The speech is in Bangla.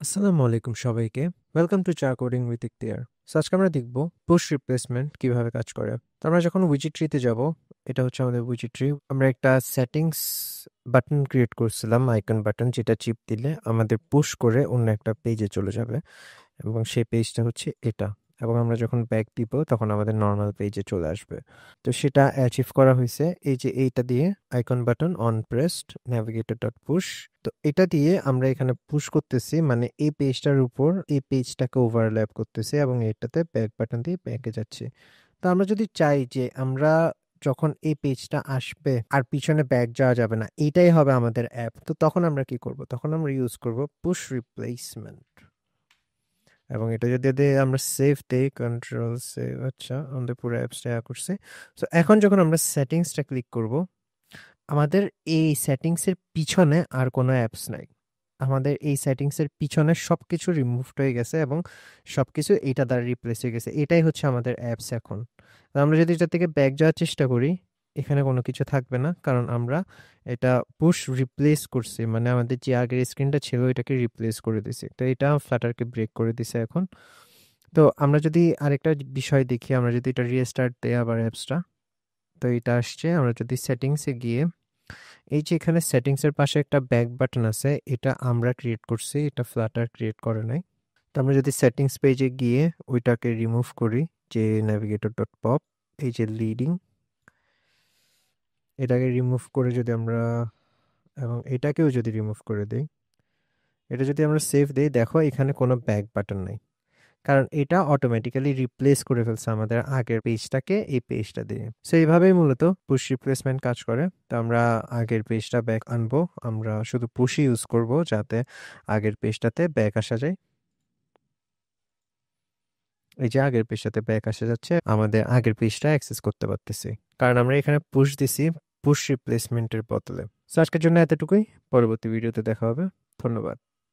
আসসালামু আলাইকুম সবাইকে। ওয়েলকাম টু চা কোডিং উইথ ইখতিয়ার। আজকে আমরা দেখব পুশ রিপ্লেসমেন্ট কিভাবে কাজ করে। তো আমরা যখন উইজি ট্রিতে যাব, এটা হচ্ছে আমাদের উইজি ট্রি। আমরা একটা সেটিংস বাটন ক্রিয়েট করছিলাম, আইকন বাটন, যেটা চিপ দিলে আমাদের পুশ করে অন্য একটা পেজে চলে যাবে এবং সেই পেজটা হচ্ছে এটা। এবং আমরা যখন ব্যাক দিব তখন আমাদের নর্মাল পেজে চলে আসবে। তো সেটা অ্যাচিভ করা হয়েছে এই যে এইটা দিয়ে, icon button on pressed navigator dot push. তো এটা দিয়ে আমরা এখানে পুশ করতেছি, মানে এই পেজটার উপর এই পেজটাকে ওভারল্যাপ করতেছি এবং এটাতে ব্যাক বাটন দিয়ে ব্যাকে যাচ্ছে। তো আমরা যদি চাই যে আমরা যখন এই পেজটা আসবে আর পিছনে ব্যাক যাওয়া যাবে না, এইটাই হবে আমাদের অ্যাপ, তো তখন আমরা কি করব? তখন আমরা ইউজ করব পুশ রিপ্লেসমেন্ট। এবং এটা যদি আমরা সেভ দেই, কন্ট্রোল সেভ, আচ্ছা আমাদের পুরো অ্যাপসটা করছে। তো এখন যখন আমরা সেটিংসটা ক্লিক করব, আমাদের এই সেটিংসের পিছনে আর কোনো অ্যাপস নাই। আমাদের এই সেটিংসের পিছনে সবকিছু রিমুভড হয়ে গেছে এবং সবকিছু এইটা দ্বারা রিপ্লেস হয়ে গেছে। এটাই হচ্ছে আমাদের অ্যাপস এখন। তো আমরা যদি এটা থেকে ব্যাক যাওয়ার চেষ্টা করি, এখানে কোনো কিছু থাকবে না, কারণ আমরা এটা পুশ রিপ্লেস করছি, মানে আমাদের যে আগের স্ক্রিনটা ছিল এটাকে রিপ্লেস করে দিছি। তো এটা ফ্লাটারকে ব্রেক করে দিছে এখন। তো আমরা যদি আরেকটা বিষয় দেখি, আমরা যদি এটা রিস্টার্ট দেই আবার অ্যাপসটা, তো এটা আসছে। আমরা যদি সেটিংসে গিয়ে, এই যে এখানে সেটিংসের পাশে একটা ব্যাক বাটন আছে, এটা আমরা ক্রিয়েট করছি, এটা ফ্লাটার ক্রিয়েট করে নাই। তো আমরা যদি সেটিংস পেজে গিয়ে ওইটাকে রিমুভ করি, যে ন্যাভিগেটর ডট পপ, এই যে লিডিং, এটাকে রিমুভ করে যদি আমরা, এবং এটাকেও যদি রিমুভ করে দিই, এটা যদি আমরা সেভ দিই, দেখো এখানে কোনো ব্যাক বাটন নাই, কারণ এটা অটোমেটিক্যালি রিপ্লেস করে ফেলছে আমাদের আগের পেজটাকে এই পেজটা দিয়ে। সো এইভাবেই মূলত পুশ রিপ্লেসমেন্ট কাজ করে। তো আমরা আগের পেজটা ব্যাক আনবো, আমরা শুধু পুশই ইউজ করব যাতে আগের পেজটাতে ব্যাক আসা যায়। এই যে আগের পেজটাতে ব্যাক আসা যাচ্ছে, আমাদের আগের পেজটা অ্যাক্সেস করতে পারতেছি, কারণ আমরা এখানে পুশ দিছি পুশ রিপ্লেসমেন্টের বদলে। সো আজকের জন্য এতটুকুই, পরবর্তী ভিডিওতে দেখা হবে। ধন্যবাদ।